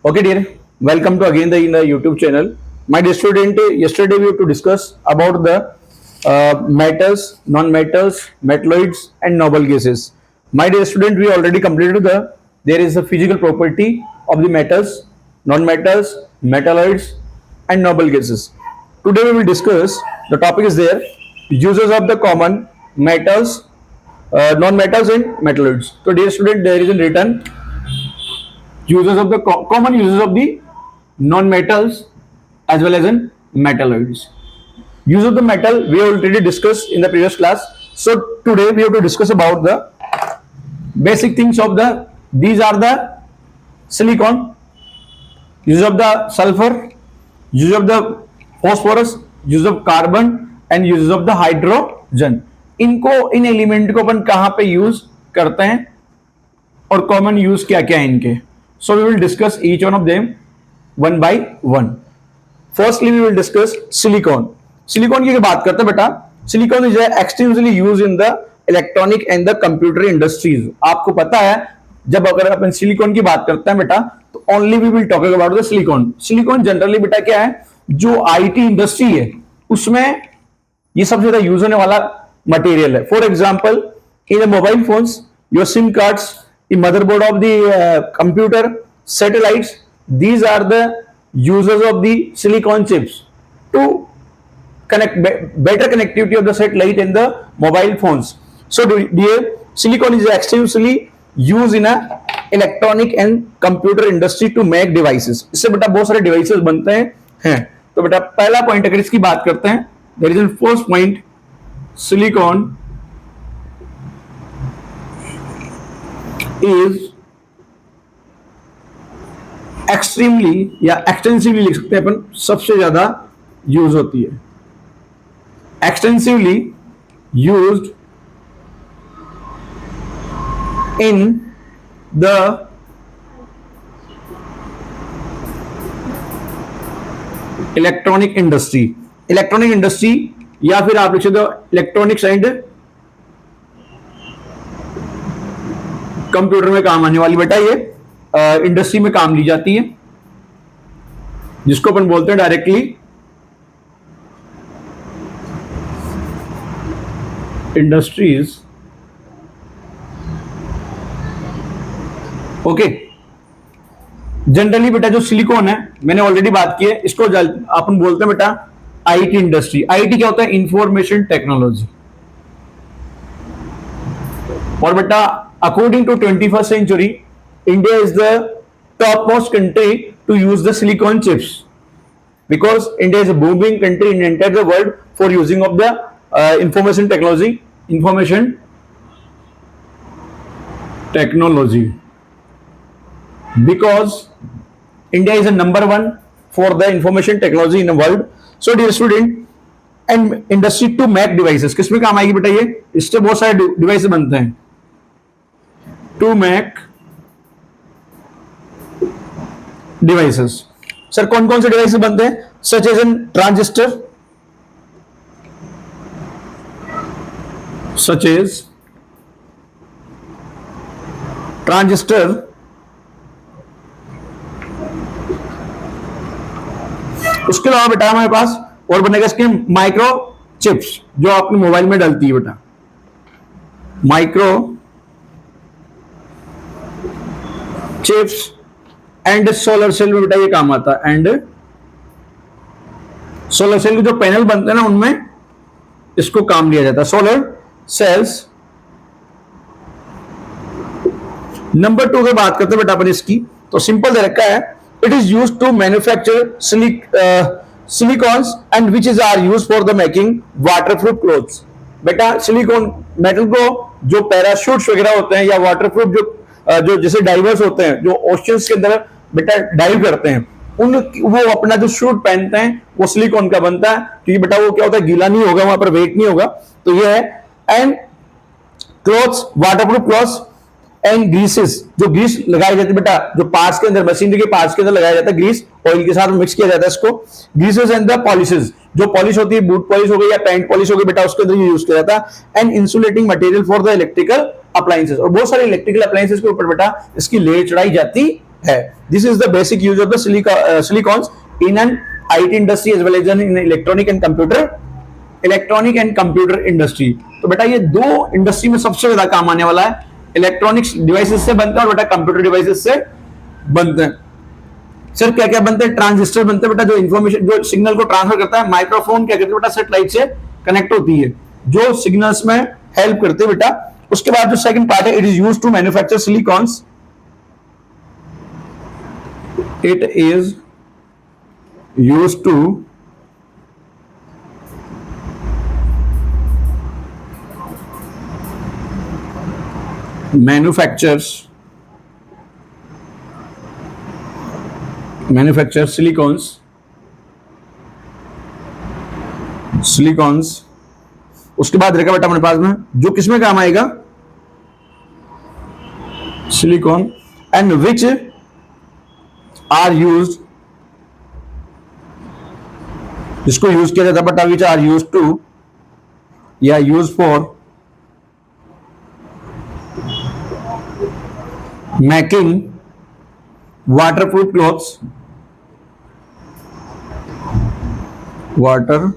Okay, dear. Welcome to again the YouTube channel. My dear student, yesterday we have to discuss about the metals, non-metals, metalloids, and noble gases. My dear student, we already completed there is a physical property of the metals, non-metals, metalloids, and noble gases. Today we will discuss the topic is there uses of the common metals, non-metals, and metalloids. So, dear student, there is in written uses of the common uses of the non-metals as well as in metalloids. Use of the metal we already discussed in the previous class. So today we have to discuss about the basic things of the these are the silicon, use of the sulfur, use of the phosphorus, use of carbon and use of the hydrogen. इनको इन element को अपन कहां पे use करते हैं और common use क्या क्या है इनके. So we will discuss each one of them one by one. Firstly, we will discuss silicon. Silicon की बात करते हैं बेटा. Silicon is extensively used in the electronic and the computer industries. आपको पता है जब अगर अपन सिलिकॉन की बात करते हैं बेटा तो only we will talking about the silicon. Silicon generally बेटा क्या है जो IT इंडस्ट्री है उसमें ये सबसे ज्यादा यूज होने वाला मटेरियल है. For example in the mobile phones your SIM cards, the motherboard of the computer, satellites, these are the uses of the silicon chips to connect better connectivity of the satellite in the mobile phones. So dear, silicon is extensively used in a electronic and computer industry to make devices. इससे बेटा बहुत सारे devices बनते हैं. तो बेटा पहला point अगर इसकी बात करते हैं, there is a first point, silicon is extremely या extensively लिख सकते हैं अपन, सबसे ज्यादा यूज होती है. extensively used in the electronic industry. Electronic industry या फिर आप लिख सकते हो इलेक्ट्रॉनिक्स एंड कंप्यूटर में काम आने वाली बेटा ये इंडस्ट्री में काम ली जाती है जिसको अपन बोलते हैं डायरेक्टली इंडस्ट्रीज. ओके, जनरली बेटा जो सिलिकॉन है मैंने ऑलरेडी बात की है, इसको अपन बोलते हैं बेटा आईटी इंडस्ट्री. आईटी क्या होता है? Information technology. और बेटा according to 21st century, India is the topmost country to use the silicon chips because India is a booming country in entire the world for using of the information technology because India is a number one for the information technology in the world. So dear student, and industry to make devices किसमें काम आएगी बेटा? ये इससे बहुत सारे device बनते हैं. To make devices. सर कौन कौन से डिवाइसेस बनते हैं? सच एज एन ट्रांजिस्टर, उसके अलावा बेटा हमारे पास और बनेगा इसके माइक्रो चिप्स जो आपने मोबाइल में डलती है बेटा. Micro chips and solar cell में बेटा ये काम आता है. एंड सोलर सेल के जो पैनल बनते हैं ना उनमें इसको काम लिया जाता है. Solar cells. नंबर 2 की बात करते हैं बेटा अपन इसकी, तो सिंपल दे रखा है. It is used to manufacture silicons and which is are used for the making waterproof clothes. बेटा सिलिकॉन मेटल को जो पैराशूट्स वगैरह होते हैं या वाटरप्रूफ जो जैसे डाइवर्स होते हैं जो ओशंस के अंदर बेटा डाइव करते हैं वो अपना जो शूट पहनते हैं वो सिलिकॉन का बनता है क्योंकि बेटा वो क्या होता है गीला नहीं होगा, वहां पर वेट नहीं होगा. तो ये है. And clothes, waterproof clothes and greases, जो ग्रीस लगाई जाती है बेटा जो पार्ट्स के अंदर, मशीनरी के पार्ट्स के अंदर लगाया जाता है ग्रीस, ऑयल के साथ मिक्स किया जाता है इसको. ग्रीसेस एंड द पॉलिशेस, जो पॉलिश होती है बूट पॉलिश हो गई या पैंट पॉलिश हो गई बेटा उसके अंदर यूज किया जाता है. And insulating material for the electrical appliances, और बहुत सारे इलेक्ट्रिकल अप्लायंसेस के ऊपर बेटा इसकी लेयर चढ़ाई जाती है। This is the basic use of the silicons in an IT industry as well as in electronic and computer industry. तो बेटा ये दो इंडस्ट्री में सबसे ज्यादा काम आने वाला है। इलेक्ट्रॉनिक्स डिवाइसेस से बनता है और बेटा कंप्यूटर डिवाइसेस से बनते हैं। सर क्या क्या बनते हैं? ट्रांजिस्टर बनते हैं बेटा, जो इंफॉर्मेशन जो सिग्नल को ट्रांसफर करता है। माइक्रोफोन क्या करते हैं बेटा? सैटेलाइट से कनेक्ट होती है जो सिग्नल्स में हेल्प करते हैं बेटा। उसके बाद जो सेकंड पार्ट है, it is used to manufacture silicons. It is used to manufacture silicons। उसके बाद रहेगा बेटा अपने पास में जो किसमें काम आएगा? Silicon and which are used, जिसको यूज किया जाता है बेटा, विच आर यूज्ड टू या use for making waterproof clothes, waterproof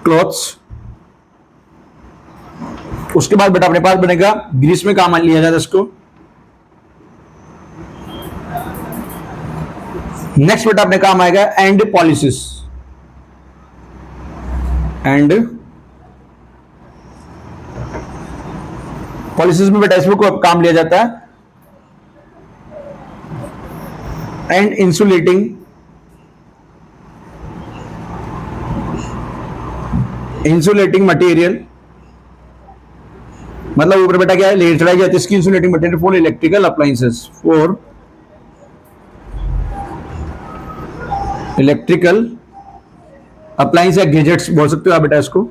clothes। उसके बाद बेटा अपने पास बनेगा ग्रीस में काम लिया जाता है इसको। नेक्स्ट बेटा अपने काम आएगा एंड पॉलिसिस, एंड पॉलिसिस में बेटा इसमें को काम लिया जाता है। एंड इंसुलेटिंग मटेरियल, मतलब ऊपर बेटा क्या है? लेयर चढ़ाई जाती है इसकी insulating material for electrical appliances, for electrical appliance या गैजेट्स बोल सकते हो आप बेटा इसको।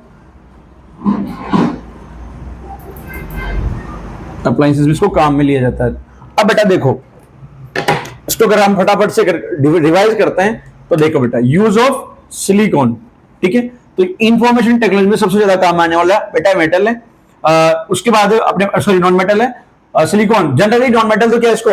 अप्लायंसेस में इसको काम में लिया जाता है। अब बेटा देखो इसको अगर हम फटाफट से रिवाइज करते हैं तो देखो बेटा, यूज ऑफ सिलिकॉन, ठीक है। तो इंफॉर्मेशन टेक्नोलॉजी में सबसे ज्यादा काम आने वाला बेटा मेटल है। उसके बाद अपने सॉरी नॉन मेटल है सिलिकॉन। जनरली नॉन मेटल तो क्या है इसको